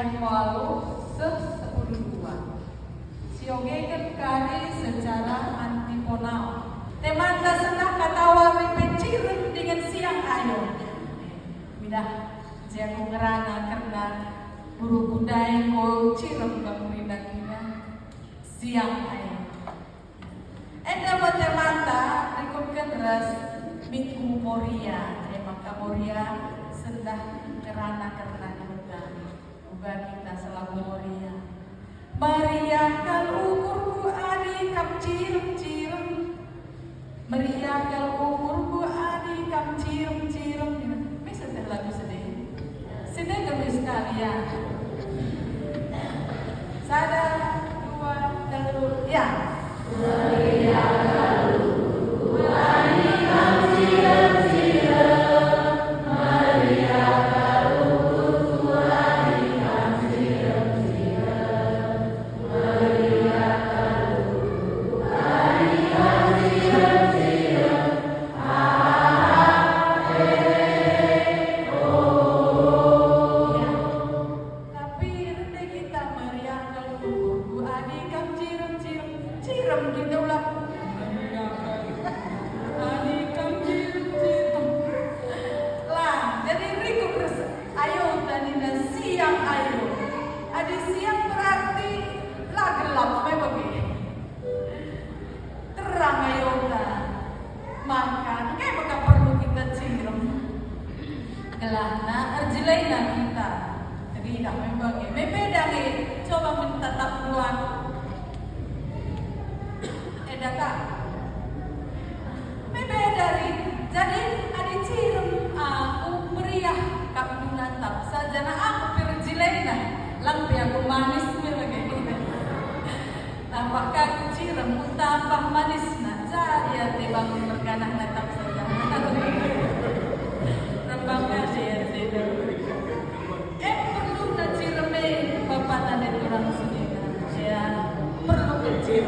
Sian walu 10 sioge kari secara antiponal. Temanta senang katawa mencirem dengan siang ayo. Midah jago ngerana karena buru budaya ko cirem kemudian kita siang ayo. Enda temanta ikutkan ras minggu moria. Maka moria sendah kerana kita uga kita selalu moria. Maria kal ukurku adi kam cirem Maria kal ukurku adi kam cirem Bisa lagu sedih. Sedih kami sekalian. Sada, dua, telu, ya. Maria kal ukurku adi kam cirem Maria kal ukurku adi kam cirem Maria kal ukurku adi kam cirem Tapi rete kita Maria kal ukurku adi kam cirem kita ulah Maria kal adi kam cirem lah jadi rikuk ayo tadi siang ayo adi siang berarti lah gelap memang terang ayo lah makan kayak maka perlu kita cirem gelana arjilaina kita jadi tidak memang beda nih coba mentatap doang kak beda nih jadi adi cirem aku meriah kap menatap saja na aku perjilaina lampi aku manis memang tampak kaki cirem tambah manis nah saya tebang berganah natap saja rembang aja ya perlu na cireme bapak tadi kurang sedikit saya perlu kecil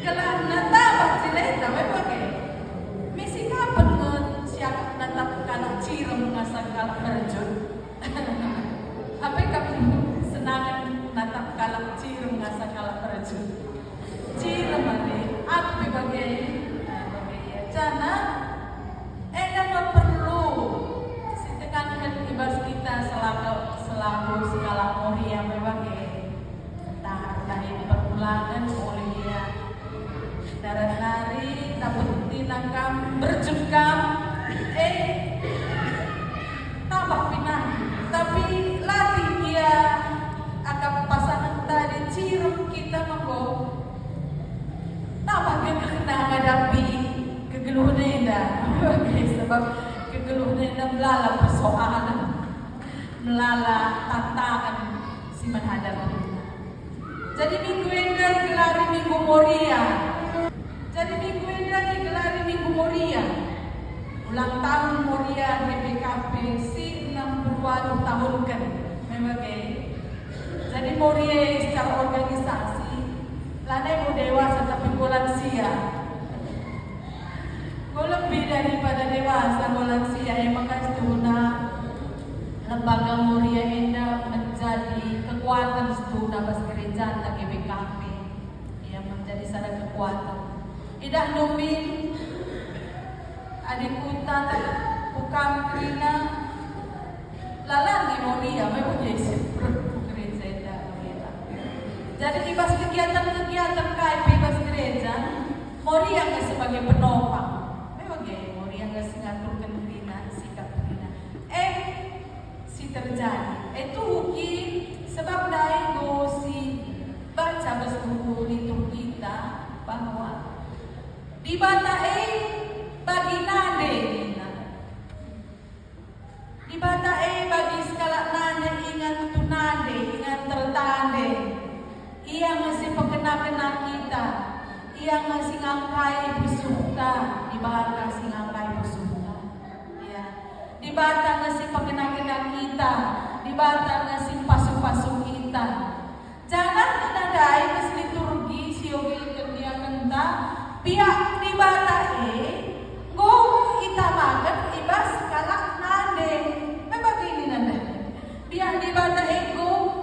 kalau natap cilaina memang misi kapan siap natap kanak cirem ngasang kalak terjun apa kamu senangan natap kalak cirem ngasang kalak terjun cirem ane apa bagai cana nama perlu sitekankan ibas kita selaku segala moria berbagai dari permulangan oleh dia darah nari dapat tinangkam berjengkam tambah pinang tapi latih dia akan pasangan tadi cirem kita menggo tambah dia kena menghadapi kegeluhan indah sebab kegeluhan indah melala persoalan melala tantangan si menghadapi jadi minggu indah digelari minggu moria jadi minggu indah digelari minggu moria ulang tahun moria BPKP si 60 tahun kan memang jadi moria secara organisasi lanai mau dewasa tapi lansia gue lebih daripada dewasa gue lansia emang kan setuna lembaga moria indah menjadi kekuatan setuna bas gereja tak BPKP yang menjadi sada kekuatan tidak numin adik kuta bukan kerina lalang di moria memang jadi gereja jadi ibas kegiatan KIP ibas gereja moria nggak sebagai penopang memang moria nggak ngaturkan kerina sikap kerina si terjadi itu mungkin sebab dari si baca bestuhu litur kita bahwa di bata bagi nade di bata bagi skala nade ingat tunade ingat tertande ia masih pekena-kena kita ia masih ngangkai busukta di bata si ngangkai busukta ya di bata masih pekena-kena kita di bata masih pasu-pasu kita jangan menandai kes liturgi siogi dia kenta pihak di bata go itamakan ibas kalak nade memang ini nanda pihak di bata go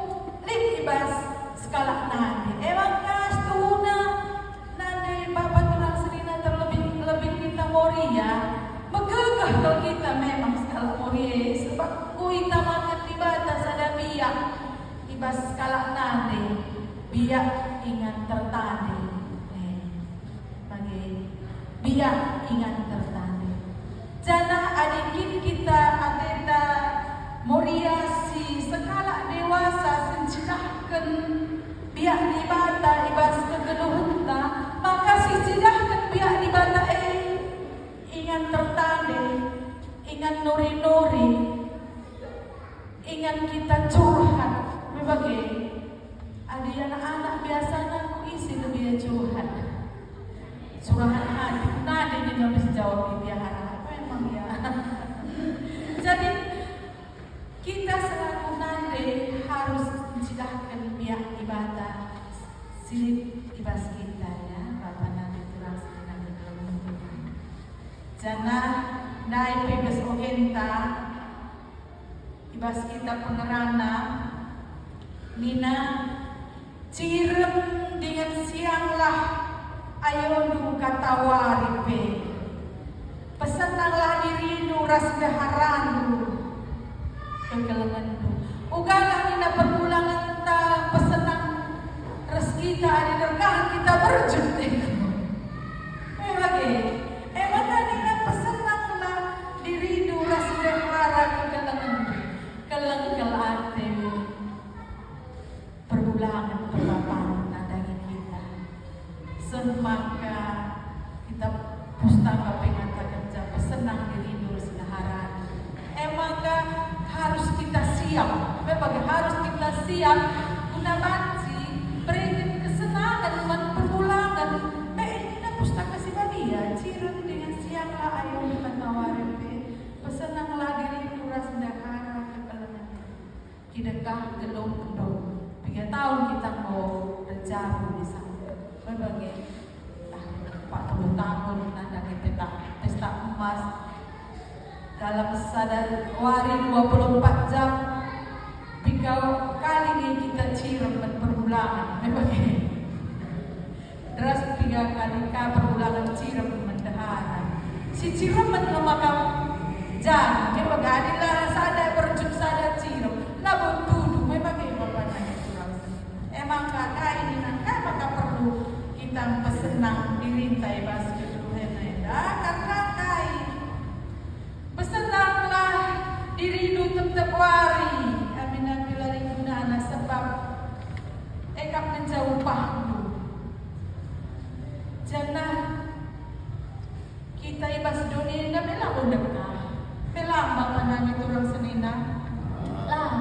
ibas kalak nade biak ingat tertane. Bagi biak ingat tertane. Jana adikit kita adeta moriasi sekala dewasa sencidahkan biak di bata ibas kegeluhunta maka sicidahkan biak di bata ingat tertane, ingat nori-nori, ingat kita curhat. Berbagai ada anak-anak biasanya aku isi lebih curhat. Curahan hati, nada dia habis jawab dia harap memang ya. Jadi kita selaku nade harus menciptakan pihak ibadah silip ibas kita ya, Bapak nade terus kita berdoa. Jangan naik bebas ogenta ibas kita pengerana Nina cirem dengan sianglah ayo nu katawaripe pesenanglah diri nu ras beharanu kegelengan nu ugalah nina permulangan ta pesenang res kita ada derkahan kita berjudik maka nina pesenanglah diri nu ras behara kegelengan kelengkel perbulangan perlaparan nadangin kita semaka kita pustaka pengatakan japa senang diri nur sedaharan maka harus kita siap harus kita siap guna banci berikan kesenangan dan perbulangan ini pustaka si badia cirem dengan sianglah ayo kita tawarin pesenanglah diri nur sedaharan kidakah gelung-gelung 3 tahun kita mau berjalan di sana berbagai 40 tahun dari pesta emas dalam sadari 24 jam 3 kali ini kita cirem perbulangan berbagai deras 3 kali perbulangan cirem mendaharan si cirem menemakam jangan berbagai adilah sadar berjum sadar cirem labun tuduh berbagai bapak emang kakak ini maka perlu kita pesenang dirintai basket kakak pesenanglah diri nu tetap wari aminah pilari gunana sebab ekap menjauh pahdu janah kita ibas dunia ini melang undang melang bakanani turang senina lah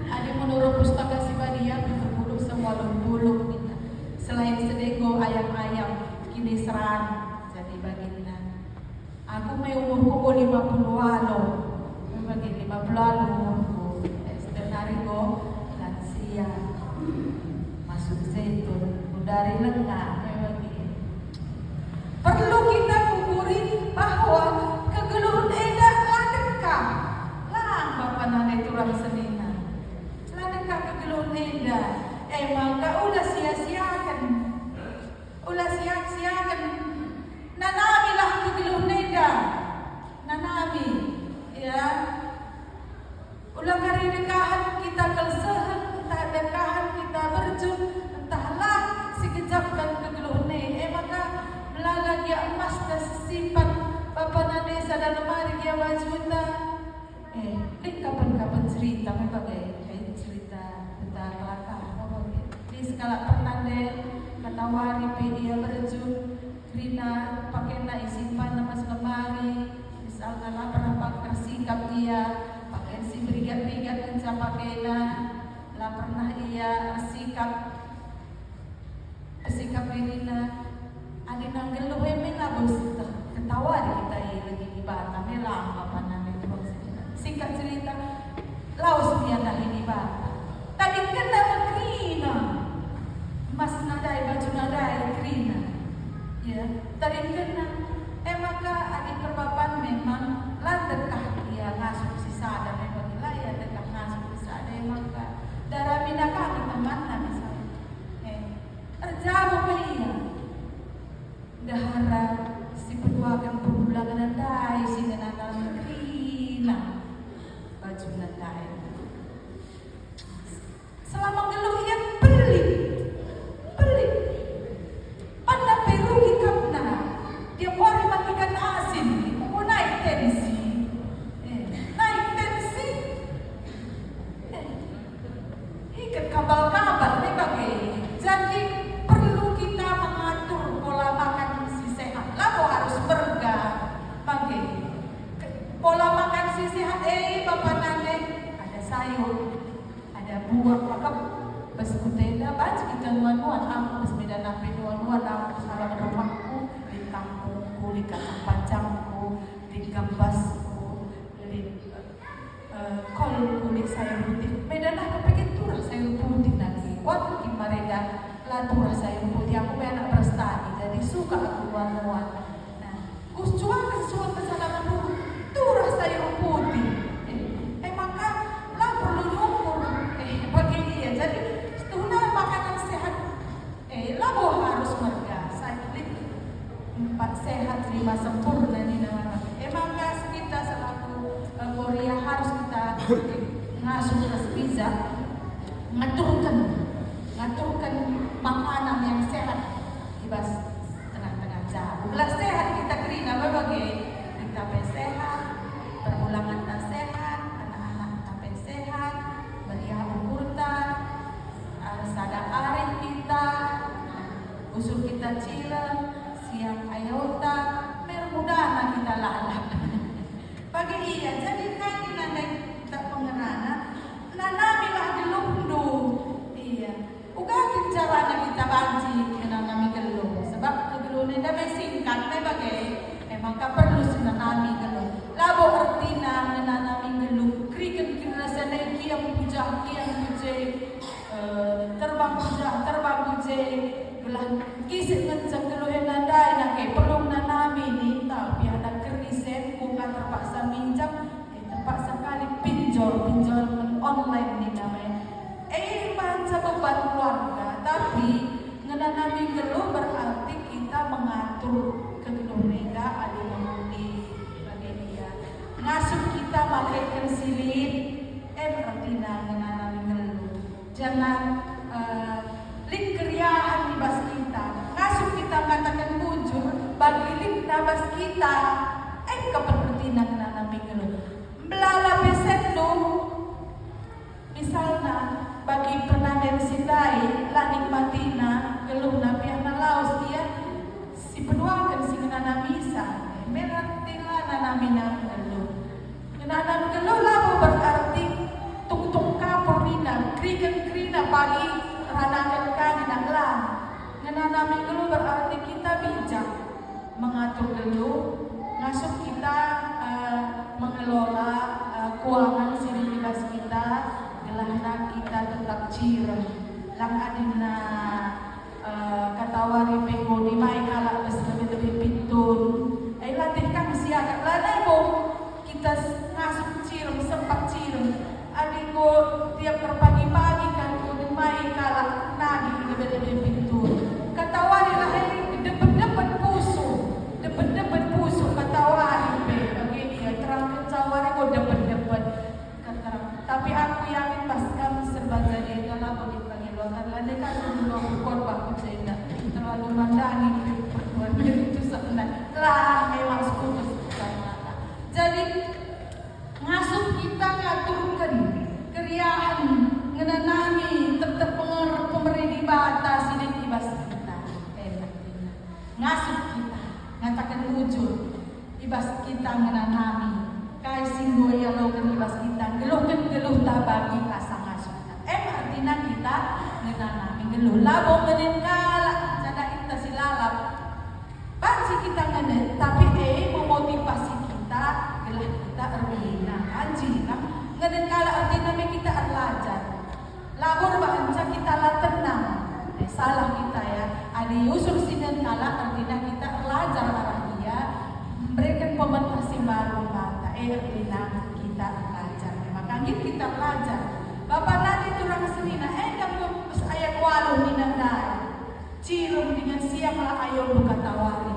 ada menurut pustaka si badia semua lembuluk kita selain sedego ayam-ayam kini serang jadi baginda aku may umurku 50 walo bagi 50 umurku setengah ko lansia masuk zaitun dari lengah bagi perlu kita kukuri bahwa kegeluhan edak ladekah lah bapak nane turang senina ladekah kegeluhan edak maka ulah sia-siakan nanamilah kegeluh neda nanami ya ulah kari dekahan kita kelsehan entah dekahan kita berjum entahlah sekejap dan kegeluh ne maka melalagi emas dan sesipan bapak nane sadar lemari dia wajuta kapan-kapan cerita berbagai cerita tentang kelakar sekala pernah deh katawari dia berjum Rina pakai na isimpan nama lemari misalnya lah pernah pakai sikap dia pakai si brigat-brigat dan saya pakai na lah pernah ia sikap Rina ada nanggel lo mena bos ketawa kita lagi di Batam melang apa namanya itu singkat cerita laos dia dah ini Batam tadi kena Rina mas nadai baju nadai Rina ya tadi kena maka adik perpapan memang landekah dia ngasuh si sada memang ya dekah ngasuh si sada maka darah minakah teman misalnya terjauh belia dahara si perduakan perbulangan nadai si nenanal Rina baju nadai selama sayur, ada buah pakap, bas kutenda, bas kita nuan-nuan, aku bas beda nape nuan-nuan, aku salah rumahku, di kampungku, di kata pacangku, di gambasku, di kolku, di sayur putih. Beda nak kepikir turah sayur putih nanti. Waktu mereka lah turah sayur putih, aku anak berstani, jadi suka aku nuan-nuan. Nah, kus cuakan suatu kesalahan dulu, turah sayur putih. Maka lah perlu nyukur. Bagi dia, jadi setelah makanan sehat. Lah harus marga. Cycling 4 sehat 5 sempurna ni nama. Maka kita selaku Korea harus kita ngasuh pizza, ngaturkan makanan yang sehat. Ibas tengah-tengah jam. Belas sehat kita kerina berbagai kita sehat, permulangan tak sehat, anak-anak tak sehat, meriah ukurta, sada arif kita, usul kita cileng, siang ayota, mermudana kita lalap. Bagi iya, jadi kan nanti tak pengenana, nanamilah gelundu, iya. Ugakin caranya kita banci, nanami gelung, sebab gelung ini dah singkat, bagai maka perlu sinanami gelung. Labo artina nanami gelung, kriken kira sana kiam puja terbang puja gelah kisah ngencang geluhin nadai nak perlu nanami ni tapi ada kerisen bukan terpaksa minjam terpaksa kali pinjol online ni namanya macam beban keluarga tapi ngenanami geluh berarti kita mengatur kegeluh mereka ada mengundi bagi dia ngasuh kita malaikat silin artinya ngenanami geluh jangan link keriaan di bas kita ngasuh kita katakan bujur bagi link nabas kita kepertina ngenanami geluh belala beset lu misalnya bagi penaden sindai lah nikmatina geluh nabi anak laos dia si penuakan si ngenana misa meratila nanamina geluh ngenana geluh lah berarti tung kapurina kriken pagi ranakan kani naklah ngenana geluh berarti kita bijak mengatur geluh ngasuh kita mengelola keuangan sinilas kita gelahna kita tetap cirem lang adina katawari pengo di mai kala lebih pintun latih kang siaga lalai ko kita ngasuh cirem sempat cirem adiko tiap pagi-pagi kan ko di mai kala nagi lebih pintun katawari lahir depet puso katawari pe bagi dia terang katawari ko depet tapi aku yakin pas kami serba jadi dalam bagi panggilan lain kan dulu aku korban saya terlalu mandani perempuan itu sebenarnya lah memang sekutu sama jadi ngasuh kita ngaturkan keriaan ngenanami tetap pemerintah batas ini ibas kita ngasuh kita ngatakan wujud ibas kita ngenanami kai singgo ya lo kan ibas kita geluh tabagi kasang asutan artinya kita ngenanami geluh labo ngenen kala sada kita silalap banci kita ngenen tapi memotivasi kita gelah kita erwina anji kan ngenen kala artinya kita erlajar labor banca kita la tenang salah kita ya adi usul sinen kala artinya kita erlajar arah dia memberikan pementasi baru kata artinya kita belajar maka kita belajar bapak nanti turang senina kamu ayat walu ninandai cirum dengan siang lah ayo buka tawari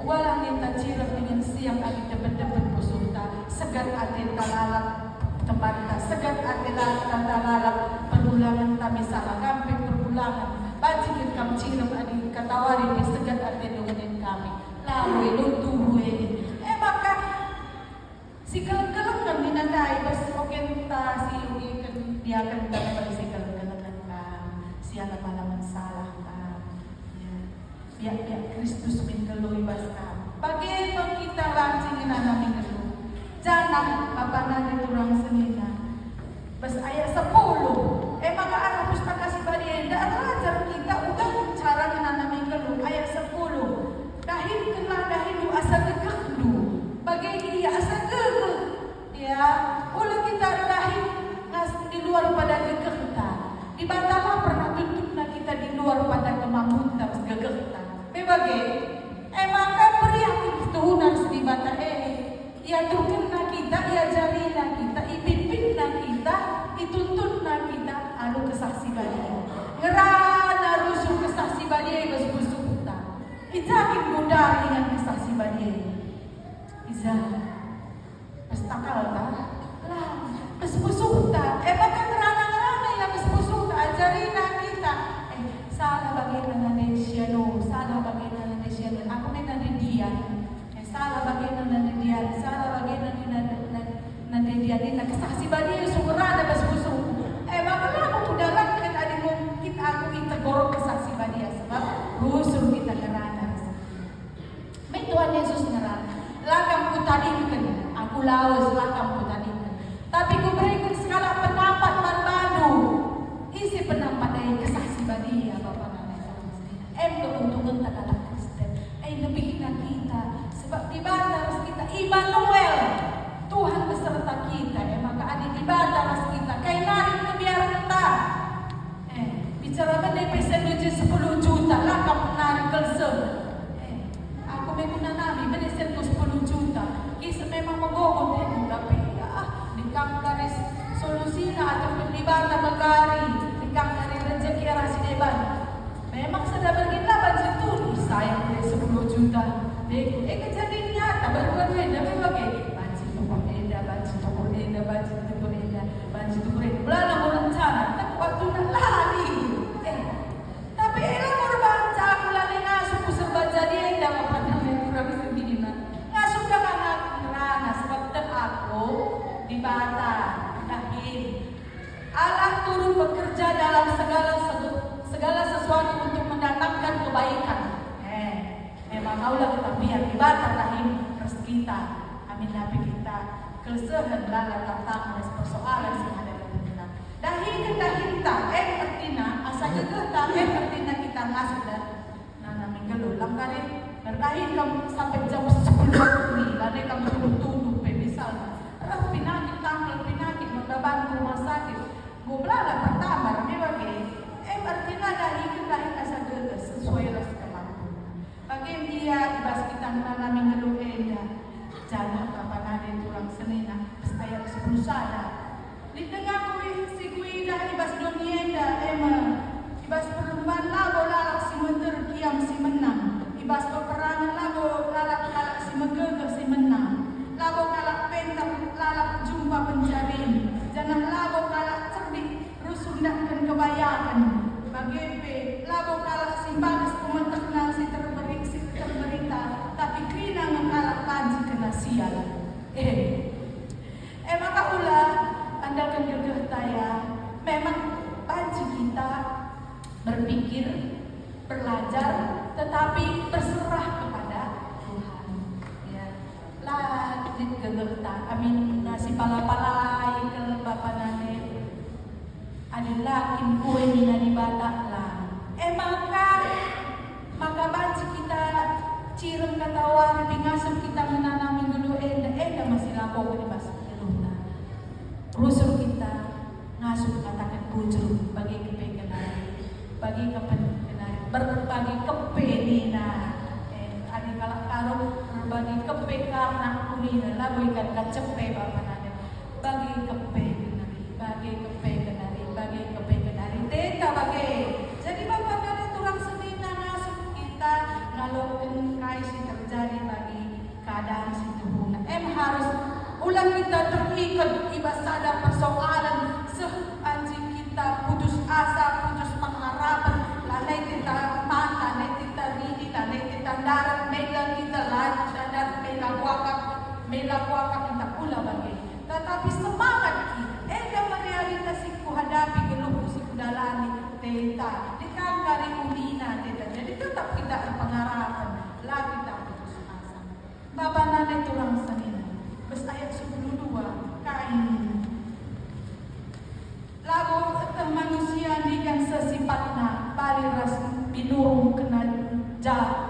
walang kita cirum dengan siang adi debet pusulta segat adi talalak tempatnya segat adi talalak perbulangan kami salah kamping perbulangan bajikin kami cirum adi katawari di segat adi dengan kami lalu lutuwe maka si keleng-kelengan ninandai pas oke ta si kan dia akan dapat si keleng-kelengan kan si alam salah kan ya Kristus min keluhi bas kan bagaimana kita lancing nanami keluh jangan apa nanti turang senina bas bagi maka beri aku keturunan di mata ia turun na kita, ia jari na kita, ipimpin na kita, ituntun na kita, anu kesaksian dia. Ngerana rusuh kesaksian dia busuk kita. Izakin mudah dengan kesaksian dia. Iza, pestakal ta, lah, busuk ta. Maka ngerana yang busuk ta, jari na kita. Salah bagaimana Indonesia no, salah bagaimana Indonesia. Aku nanti dia. Salah bagaimana dia, salah bagaimana dia ini kesaksian dia sumberada basbusu. Maka aku udah lakukan adik mungkin aku gorok kesaksian dia sebab rusuh kita kerana. Tuhan Yesus ngerana. Lakam ku tadikan, aku lawas lakam ku tadikan. Tapi ku berikan segala pendapat baru. Isi pendapat dari kesaksian dia Bapak Nana. Keuntungan tak ada Kristen. Lebih kita. Sebab di batas kita Immanuel, Tuhan beserta kita. Maka ada di batas kita. Kayak narik kebiaran kita. Bicara mengenai pesenuji 10 juta, lakam narik kelse. Aku menggunakan nabi menesen 10 juta. Kisah memang menggogol tapi di garis solusinya atau di bata megari, di dari rezeki rasi deban. Memang sudah berkita baju itu sayang dari 10 juta. Kejadian nyata baru beda memang baju toko eda, baju toko eda, baju toko eda, baju toko eda. Belum mau rencana, tapi waktu nak lari. Tapi elang mau baca aku lari ngasuh pusat baca dia eda apa namanya kurang sendiri nak. Ngasuh dengan aku nerana sebab tak aku di bata dahin. Allah turun bekerja dalam segala sesuatu untuk mendatangkan kebaikan. Memang maulah kita biar di batas rahim terus kita. Amin nabi kita kelesehan lala tentang persoalan yang ada dalam kita. Dahin artinya asa gegeta artinya kita ngasih dan nana minggu langkari berdahin kamu sampai jam 10 ni lade kamu tuduh misalnya. Penyakit tanggal penyakit membantu rumah sakit. Gobla pertama memang artinya dahin asa gegeta sesuai lah bagi dia ibas kita menanami ngeluh jalan apa nade kurang senina ayat 10 sada di tengah si kuida ibas dunia ibas perempuan lago lalak si menter kiam si menang ibas peperangan lago lalak si megegah si menang lago kalak pentam lalak jumpa pencarian jangan lago kalak cerdik rusundahkan kebayakan bagi lago kalak si bagus pementak nasi terberita tapi kena mengalak panji kena sial. Maka ulah andalkan gegah taya memang panji kita berpikir belajar tetapi berserah kepada Tuhan. Ya. Lah di gegah ta amin nasi pala-palai ke bapa nane adalah kin kue mina di batak lah. Maka baca kita cirem katawa di ngasem kita menanami dulu enda masih lapor di bahasa Indonesia. Rusuh kita ngasuh katakan bujur bagi kepengenari, bagi kepengenari, berbagi kepenina. Ada kalak karo berbagi kepe karena kulina lagu ikan kacepe bapak nade. Bagi kepengenari, bagi kepengenari, bagi kepengenari. Teka bagi. Jadi bapak nade tulang senina ngasuh kita ngalokin kaisi terjadi bagi keadaan situhuna. Harus ulang kita terikat ibas sadar persoalan seanjing kita putus asa, putus pengharapan, lalai kita mata, lalai kita rini, lalai kita darat, mela kita lagi darat, mela kuakak kita pula bagi. Tetapi semangat kita, merealitasi kuhadapi geluh si kudalani, teta, dikangkari umina, teta. Jadi tetap kita pengharapan, lagi kita putus asa. Bapak nane tulang senina. Ayat 12 kain lagu manusia dengan sesifatnya baliras binurung kena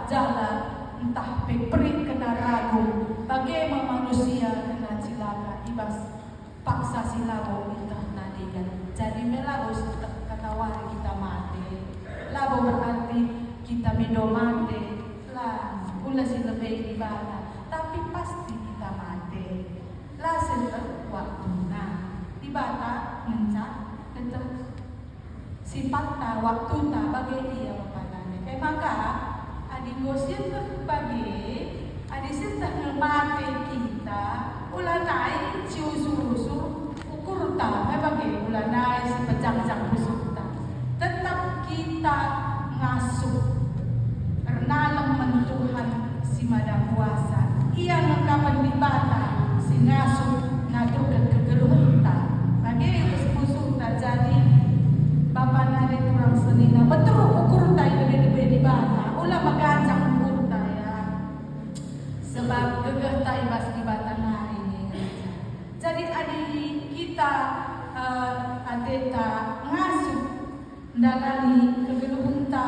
jalan entah peperit kena ragu bagaimana manusia kena cilaka ibas paksa silago entah nadikan jadi melago kata wari kita mati lago berarti kita medo mati tapi pasti kita mati. Lasen waktuna di bata mencak tetap sifat ta waktu ta bagai dia bapanane. Maka adik gosip bagi adik sentah mati kita ulanai ciusur-usur ukur ta bagi ulanai si pecang-cang busuk ta. Tetap kita ngasuh karena lemen Tuhan si madang puasa. Ia ngakapan di bata si ngasuh ngaturkan kegeluhan ta. Bagi busuk ta jadi Bapak nari kurang senina betul ukur ta lebih di bata. Ulah magancang ukur ta ya. Sebab gegeh ta ibas di bata nari ini. Jadi adik kita adeta ngasuh dalani kegeluhan ta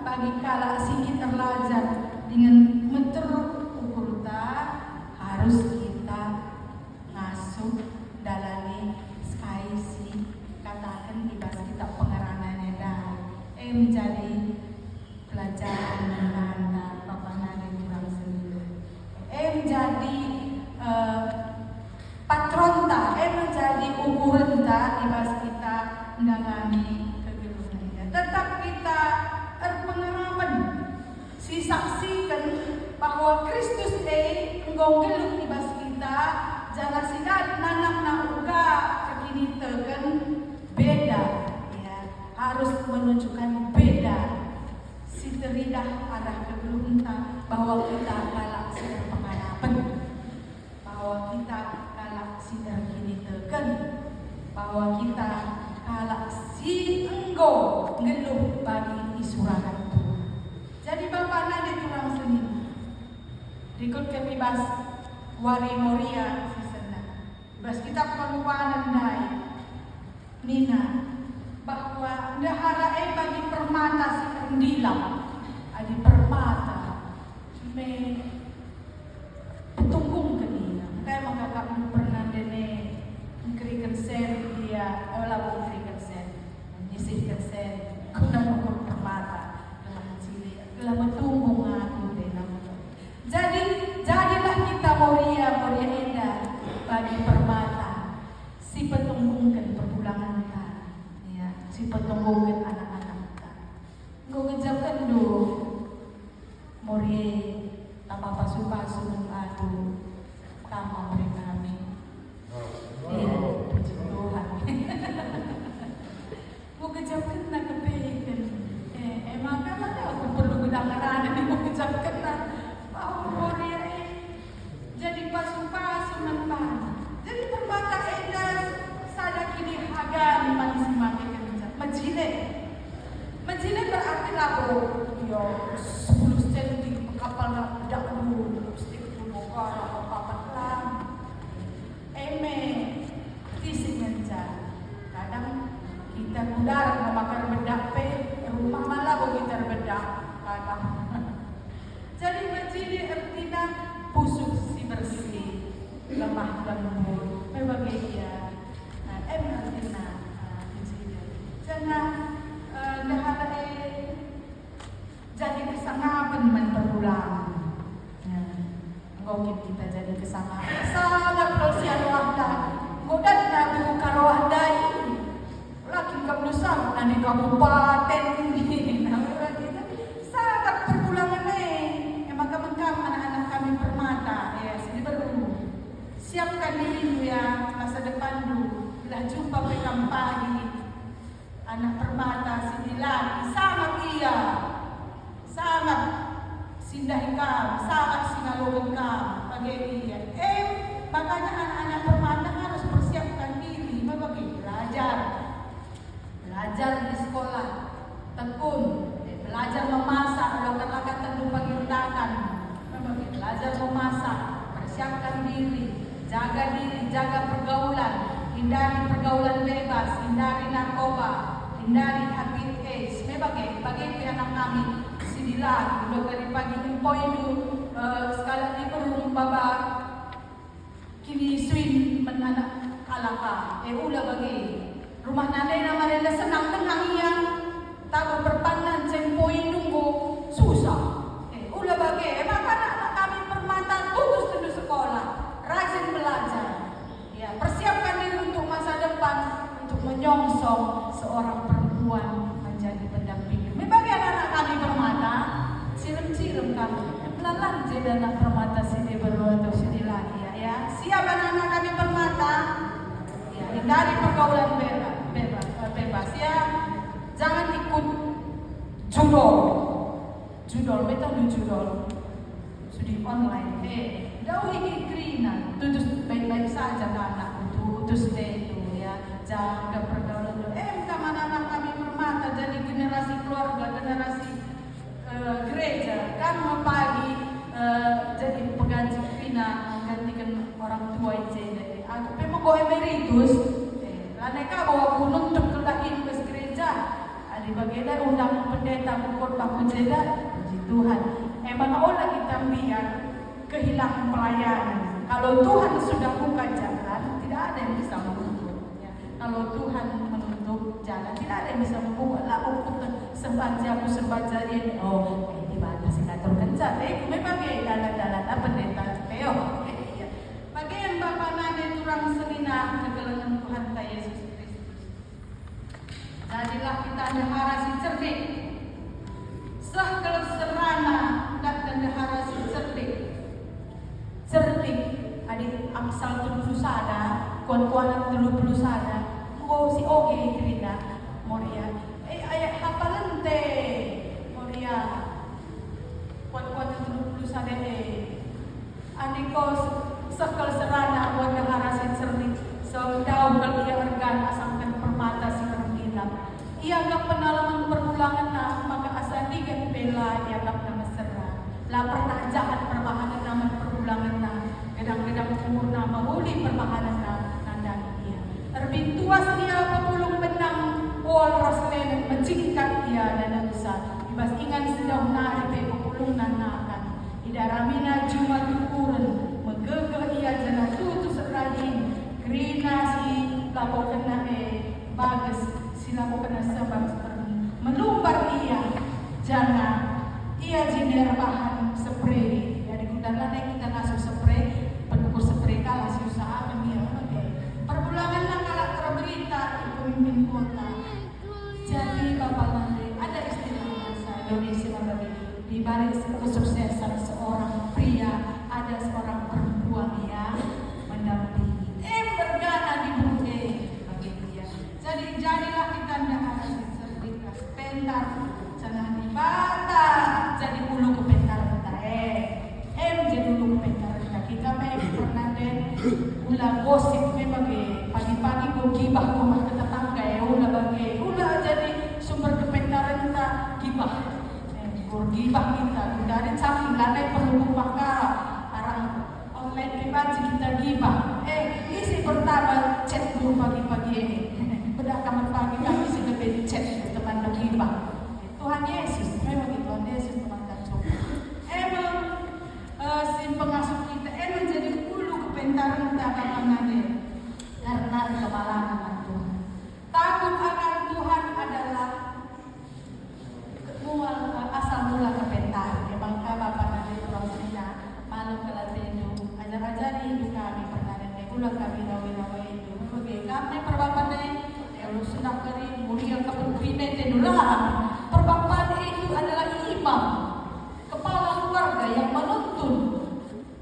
bagi kala sikit terlajar dengan meter ukur ta harus kita ngasuh dalani skaisi katakan ibas kita pengeranannya dah menjadi pelajaran menanda Bapak Nari kurang sendiri menjadi patron ta menjadi ukuran ta ibas kita menangani kegeluhannya. Tetap kita berpengalaman saksikan bahwa Kristus nggonggeluk ibas kita jana sidat nanak na uga kekini tegan beda ya harus menunjukkan beda si teridah arah kegeluhan bahwa kita galak sidar pengalaman bahwa kita galak sidar kini tegan bahwa kita galak si enggo ngeluh bagi isurakan Tuhan. Jadi Bapak nade kurang seni ikut kebibas wari moria sisena bas kita perempuan nai Nina bahwa ndahara bagi permata si rendilang adi permata me tunggung ke Nina kayak maka pernah dene ngkriken sen dia olah ngkriken sen nyisihkan sen kuna mengukur permata telah bertumbuh aku dengan jadi jadilah kita moria indah bagi permata si petunggungkan perpulangan kita ya si petunggungkan anak-anak kita gue ngejapkan dulu moria tanpa pasu-pasu adu tanpa mereka kami ya puji Tuhan gue ngejapkan nak kepehikan maka aku perlu benar-benar ada di mengucapkan bahwa Moria jadi pasu-pasu mentah. Jadi terbata edas sada kini hagan manis makin kencang. Majile berarti labu yo 10 cm kapal nak dak dulu lipstick tu bokar apa papat lang. Tisi menca. Kadang kita kudar makan bedak pe rumah malah kita bedak kadang. Jadi majili artinya pusuk si bersih lemah lembut membagai dia artinya jangan dahara jadi kesangapan memperulang mungkin kita jadi kesangapan sangat persian wahda godan nabi karoah dai lagi kebelusan nanti kabupaten ini sangat perpulangan maka mengkam anak-anak kami permata ya sini baru siapkan diri ya masa depan dulu lah jumpa pekam pagi anak permata sini lagi sangat iya sangat sindah ikam sangat singalungan kam bagi dia makanya anak-anak permata harus persiapkan diri bagi belajar di sekolah tekun belajar memasak lakukan tentu pengirdakan belajar memasak persiapkan diri jaga pergaulan hindari pergaulan bebas hindari narkoba hindari habit AIDS bagi anak kami sidilah udah dari pagi impoi itu sekali di perung baba kini swing menanak kalaka ulah bagi rumah nade nama rela senang tenang iya tak berpandan cempoi nunggu susah ulah bagi maka anak kami permata tutus menyongsong seorang perempuan menjadi pendamping. Bagi anak-anak kami permata, siram-siram kami. Pelan-pelan jadi anak permata sini berdua atau sini lagi ya. Siap anak-anak kami permata? Ya, hindari pergaulan bebas ya. Jangan ikut judol. Judol, betul judol. Studi online. Jauhi krina. Tutus baik-baik saja anak utus itu ya. Jaga pergaulan. Anak-anak kami permata jadi generasi keluarga, generasi gereja. Kan pagi jadi pengganti krina, menggantikan orang tua itu. Aku memang bawa emeritus. Mereka bawa gunung untuk kelahin ke gereja. Ada bagian undang pendeta pukul bangun jeda. Puji Tuhan. Emang orang kita biar kehilangan pelayanan. Kalau Tuhan sudah buka jalan, tidak ada yang bisa menutup. Ya. Kalau Tuhan menutup jalan, tidak ada yang bisa membuka. Lah, sembaca ini. Di mana sih ngatur kencan? Memang dalan-dalan apa pendeta? Bagian Bapak Nade turang senina kegelangan Tuhan kita Yesus Kristus. Jadilah kita deharasi cerdik. Sah serana dan deharasi cerdik. Cerdik adik Amsal 70 sada, kuan-kuanan 70 sada. Si oge krina Moria. Ayat hafalente Moria. Kuan-kuanan 70 sada Anikos sekal serana buat harasin cerdik. So daw kalau ia organ asangkan permata si pergila. Ia agak penalaman perulangan na maka asanigan bela ia agak na mesra. La pernah jahat perbahanan naman perulangan na gedang-gedang umur na mahuli perbahanan na nandang ia. Terbintuas ia papulong benang wal raslen mencingkat ia dan usa. Ibas ingan sejauh na ipe papulong na nakan. Idaramina jumat ukuran. Megegeh ia jana tutus rajin krina si lapo kena bagus si lapo kena sebab melumbar ia jana ia jiner bahan spray dari gudang kita ngasuh spray pengukur spray kalah si usaha dia perbulangan lah kalau terberita di pemimpin kota jadi Bapak Lande ada istilah bahasa Indonesia bagi di balik kesuksesan seorang pria ada seorang perempuan yang mendampingi. Bergana di bumi bagi dia. Jadi jadilah kita ndak cerdik pentar jangan dibata jadi ulu ke pentar kita jadi ulu ke pentar kita pernah den ulah gosip bagi pagi-pagi go gibah ke rumah tetangga ulah bagi ulah jadi sumber kepentaran kita gibah gibah kita dari samping lantai perlu pakar online pribadi kita gibah. Isi pertama chat dulu pagi-pagi ini. Pada kamar pagi kami sudah beli chat teman gibah. Tuhan Yesus, memang Tuhan Yesus teman kacau. Emang si pengasuh kita jadi ulu kepentaran kita kapanane karena kemalangan Tuhan. Takut akan Tuhan adalah asal mula kepentaran. Emang Bapak Nade orang Sina malam kelatenu ajar-ajari hidup kami pernah ulang kami rawi-rawi itu bagi kami perbapan kalau sudah kari mulia kepemimpinan tenulah perbapan itu adalah imam kepala keluarga yang menuntun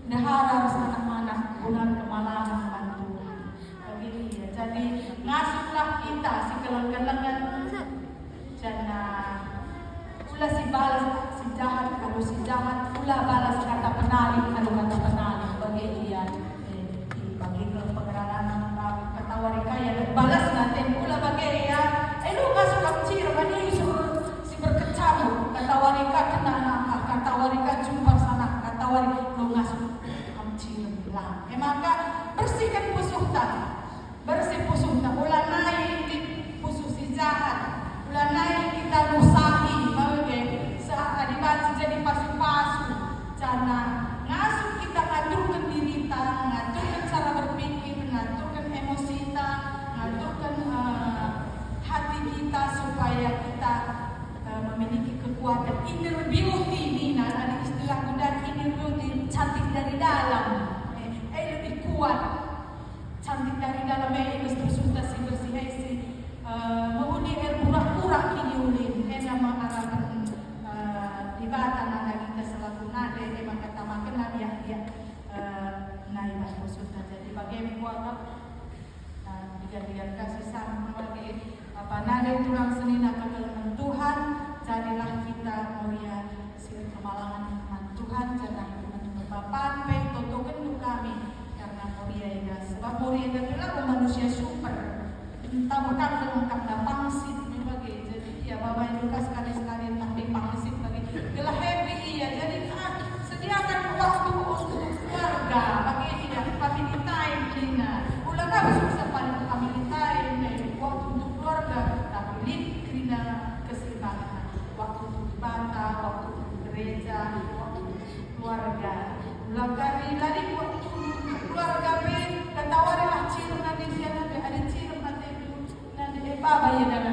dahara anak-anak gunar kemalangan bantu bagi dia jadi ngasihlah kita si gelang-gelangan jana ulah si balas si jahat kalau si jahat ulah balas kata penali kalau kata penali bagi dia bagi pengenalan katawari kaya balas natin ulah bagi ya lu kasih kapcir bani si berkecamuk katawari ka kena katawari ka jumpa sana katawari lu ngasih kapcir bilang maka bersihkan bersih pusuhta ulah naik di pusuh si jahat ulah naik kita nusahi bagi saat dibaca jadi pasu-pasu cana ngasuh kita ngaturkan diri kita ngaturkan cara berpikir ngaturkan emosi kita ngaturkan hati kita supaya kita memiliki kekuatan inner beauty Nina ada istilah mudah inner beauty cantik dari dalam lebih kuat cantik dari dalam mesti bersih kasih sama lagi apa nade tulang senina kekalaman Tuhan jadilah kita mulia sila kemalangan firman Tuhan jangan berbapan baik tutukan kami karena mulia ya sebab mulia adalah manusia super entah bukan lengkap na pangsit bagi jadi ya Bapak Lukas sekali-sekali tapi pangsit bagi bila happy iya jadi sediakan waktu untuk keluarga bagi tidak family time kita ulang harus bisa pada family time waktu untuk keluarga tapi kita keseimbangan waktu untuk ibadah waktu untuk gereja waktu untuk keluarga ulang kali tadi waktu untuk keluarga ketawaranlah cium nanti dia nanti ada cium nanti Baba ya